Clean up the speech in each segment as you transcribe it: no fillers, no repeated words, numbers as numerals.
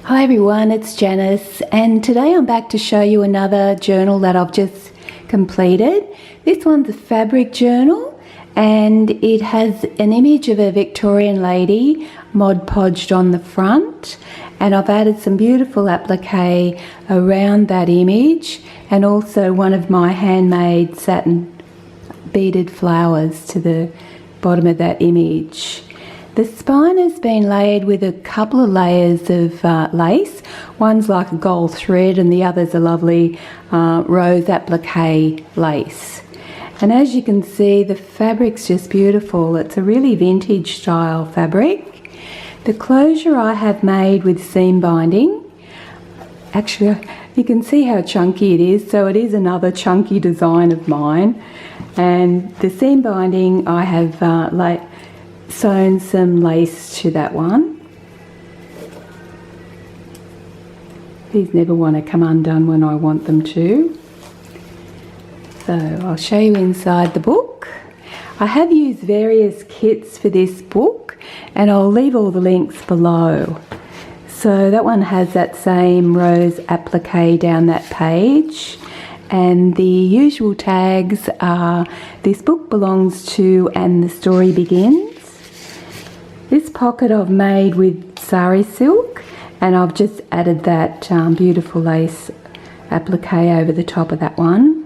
Hi everyone, it's Janice, and today I'm back to show you another journal that I've just completed. This one's a fabric journal and it has an image of a Victorian lady Mod Podged on the front, and I've added some beautiful applique around that image and also one of my handmade satin beaded flowers to the bottom of that image. The spine has been layered with a couple of layers of lace. One's like a gold thread and the other's a lovely rose applique lace. And as you can see, the fabric's just beautiful. It's a really vintage style fabric. The closure I have made with seam binding. Actually, you can see how chunky it is, so it is another chunky design of mine. And the seam binding, I have sewn some lace to that one. These never want to come undone when I want them to. So I'll show you inside the book. I have used various kits for this book and I'll leave all the links below. So that one has that same rose applique down that page, and the usual tags are "This book belongs to" and "The story begins." This pocket I've made with sari silk, and I've just added that beautiful lace applique over the top of that one.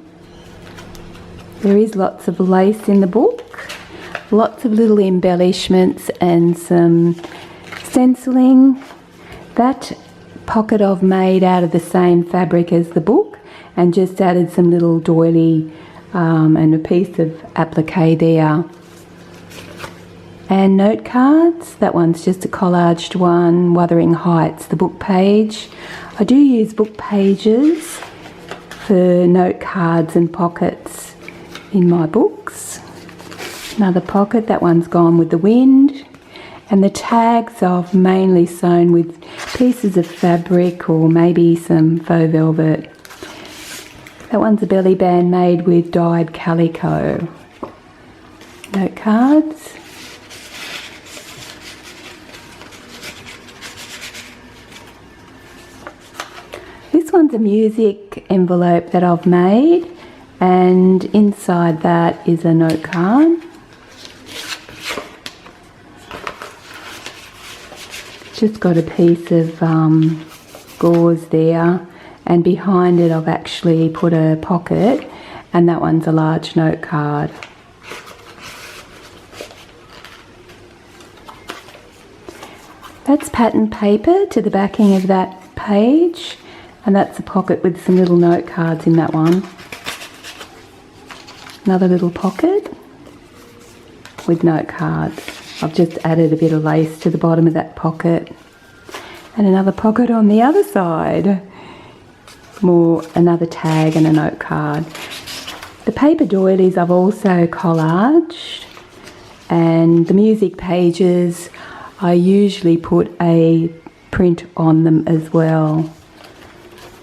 There is lots of lace in the book, lots of little embellishments and some stenciling. That pocket I've made out of the same fabric as the book and just added some little doily and a piece of applique there. And note cards, that one's just a collaged one, Wuthering Heights, the book page. I do use book pages for note cards and pockets in my books. Another pocket, that one's gone with the wind. And the tags I've mainly sewn with pieces of fabric or maybe some faux velvet. That one's a belly band made with dyed calico. Note cards. This one's a music envelope that I've made, and inside that is a note card. Just got a piece of gauze there, and behind it I've actually put a pocket, and that one's a large note card. That's pattern paper to the backing of that page. And that's a pocket with some little note cards in that one. Another little pocket with note cards. I've just added a bit of lace to the bottom of that pocket. And another pocket on the other side. Another tag and a note card. The paper doilies I've also collaged. And the music pages, I usually put a print on them as well.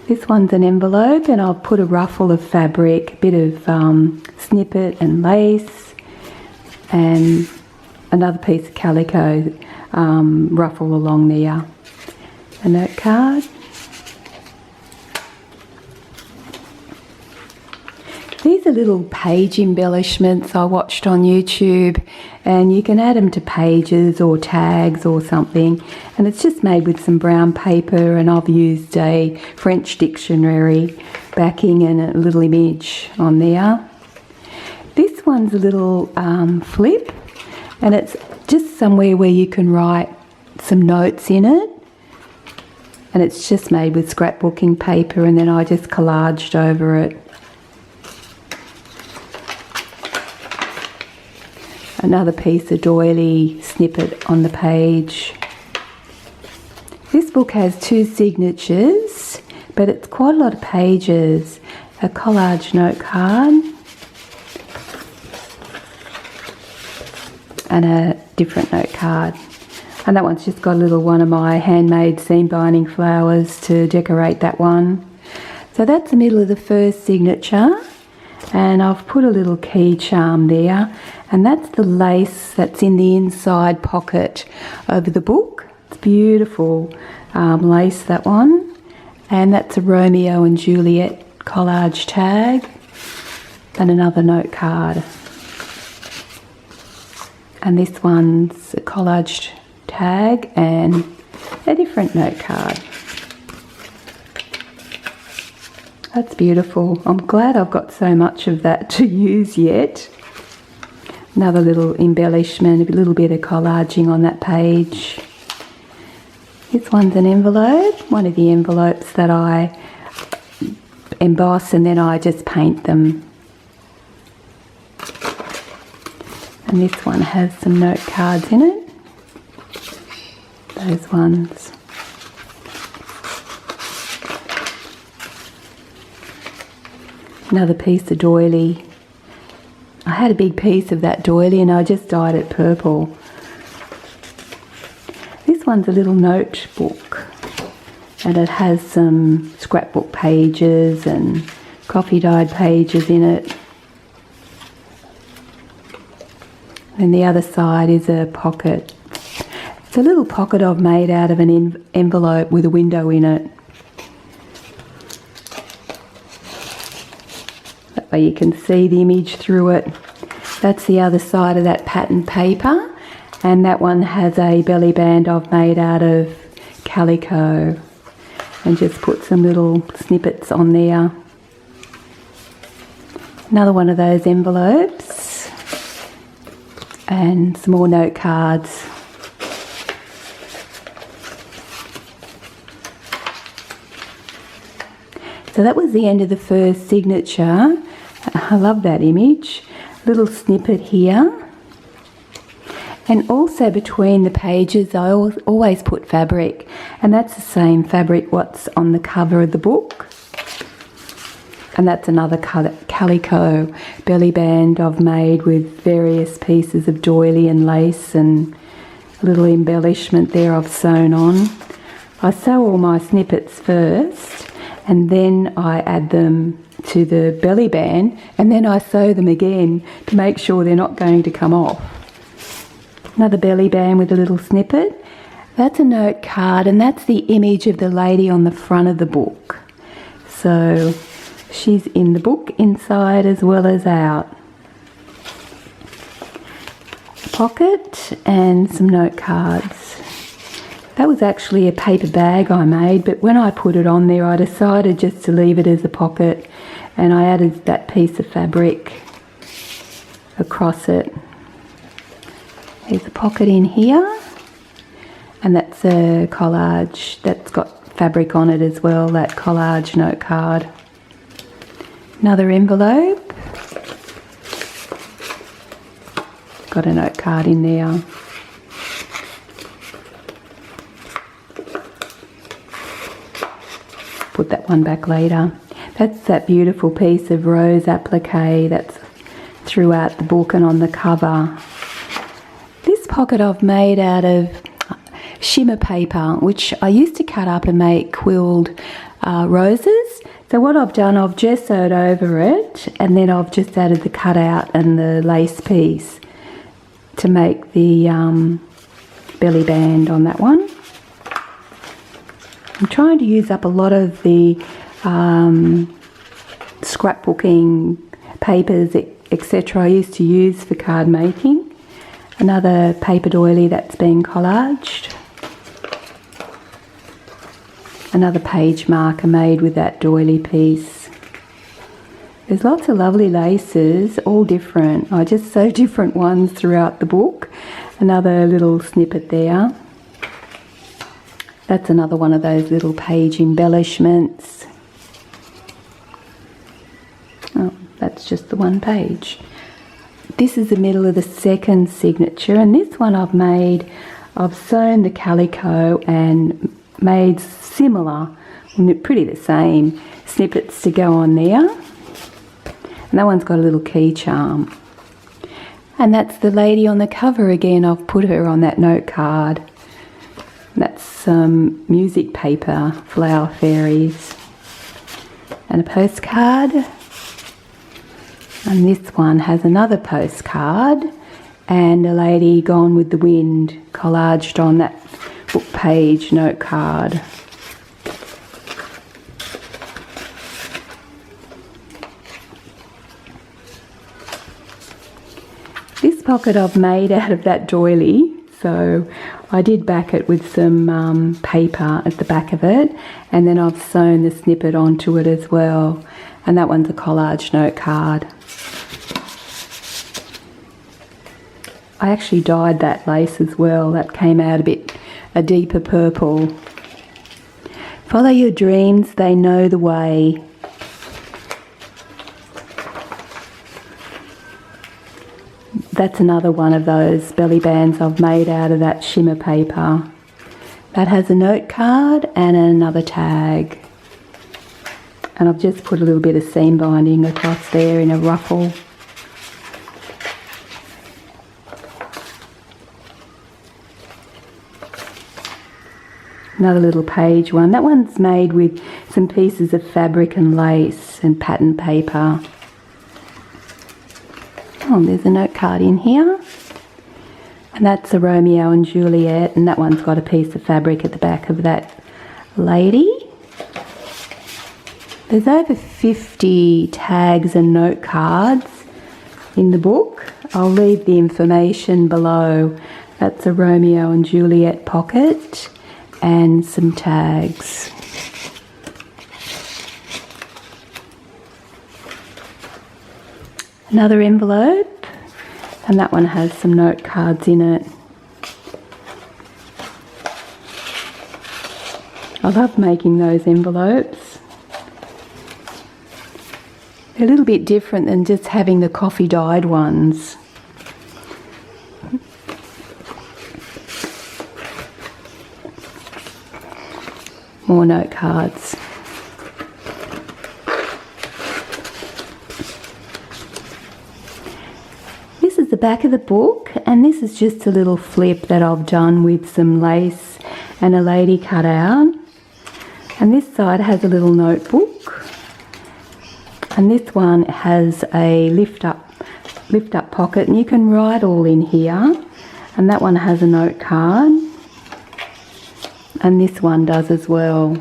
This one's an envelope, and I'll put a ruffle of fabric, a bit of snippet and lace, and another piece of calico ruffle along there. A note card. These are little page embellishments I watched on YouTube, and you can add them to pages or tags or something, and it's just made with some brown paper, and I've used a French dictionary backing and a little image on there. This one's a little flip, and it's just somewhere where you can write some notes in it, and it's just made with scrapbooking paper, and then I just collaged over it. Another piece of doily snippet on the page. This book has 2 signatures, but it's quite a lot of pages. A collage note card and a different note card. And that one's just got a little one of my handmade seam binding flowers to decorate that one. So that's the middle of the first signature. And I've put a little key charm there, and that's the lace that's in the inside pocket over the book. It's beautiful lace, that one. And that's a Romeo and Juliet collage tag. And another note card. And this one's a collage tag and a different note card. That's beautiful. I'm glad I've got so much of that to use yet. Another little embellishment, a little bit of collaging on that page. This one's an envelope, one of the envelopes that I emboss and then I just paint them. And this one has some note cards in it. Those ones. Another piece of doily. I had a big piece of that doily and I just dyed it purple. This one's a little notebook and it has some scrapbook pages and coffee dyed pages in it. And the other side is a pocket. It's a little pocket I've made out of an envelope with a window in it. That way you can see the image through it. That's the other side of that pattern paper. And that one has a belly band I've made out of calico. And just put some little snippets on there. Another one of those envelopes. And some more note cards. So that was the end of the first signature. I love that image. Little snippet here. And also between the pages I always put fabric, and that's the same fabric what's on the cover of the book. And that's another calico belly band I've made with various pieces of doily and lace and a little embellishment there I've sewn on. I sew all my snippets first and then I add them to the belly band and then I sew them again to make sure they're not going to come off. Another belly band with a little snippet. That's a note card and that's the image of the lady on the front of the book. So she's in the book inside as well as out. Pocket and some note cards. That was actually a paper bag I made, but when I put it on there I decided just to leave it as a pocket and I added that piece of fabric across it. There's a pocket in here and that's a collage that's got fabric on it as well, that collage note card. Another envelope. Got a note card in there. Put that one back later. That's that beautiful piece of rose applique that's throughout the book and on the cover. This pocket I've made out of shimmer paper, which I used to cut up and make quilled roses. So what I've done, I've gessoed over it and then I've just added the cutout and the lace piece to make the belly band on that one. I'm trying to use up a lot of the scrapbooking papers, etc. I used to use for card making. Another paper doily that's been collaged. Another page marker made with that doily piece. There's lots of lovely laces, all different. I just sew different ones throughout the book. Another little snippet there. That's another one of those little page embellishments. Oh, that's just the one page. This is the middle of the second signature, and this one I've sewn the calico and made similar, pretty the same, snippets to go on there. And that one's got a little key charm. And that's the lady on the cover again. I've put her on that note card. That's some music paper, flower fairies. And a postcard. And this one has another postcard and a lady gone with the wind collaged on that book page note card. This pocket I've made out of that doily, so I did back it with some paper at the back of it, and then I've sewn the snippet onto it as well, and that one's a collage note card. I actually dyed that lace as well, that came out a deeper purple. Follow your dreams, they know the way. That's another one of those belly bands I've made out of that shimmer paper. That has a note card and another tag. And I've just put a little bit of seam binding across there in a ruffle. Another little page one. That one's made with some pieces of fabric and lace and pattern paper. Oh, there's a note card in here. And that's a Romeo and Juliet, and that one's got a piece of fabric at the back of that lady. There's over 50 tags and note cards in the book. I'll leave the information below. That's a Romeo and Juliet pocket and some tags. Another envelope, and that one has some note cards in it. I love making those envelopes. They're a little bit different than just having the coffee dyed ones. More note cards. This is the back of the book, and this is just a little flip that I've done with some lace and a lady cut out. And this side has a little notebook, and this one has a lift up pocket, and you can write all in here. And that one has a note card, and this one does as well.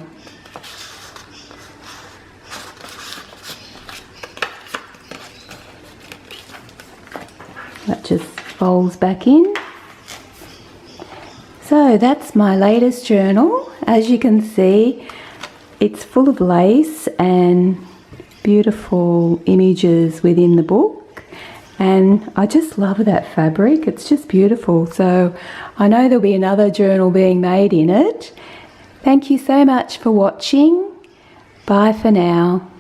That just folds back in. So that's my latest journal. As you can see, it's full of lace and beautiful images within the book, and I just love that fabric. It's just beautiful. So I know there'll be another journal being made in it. Thank you so much for watching. Bye for now.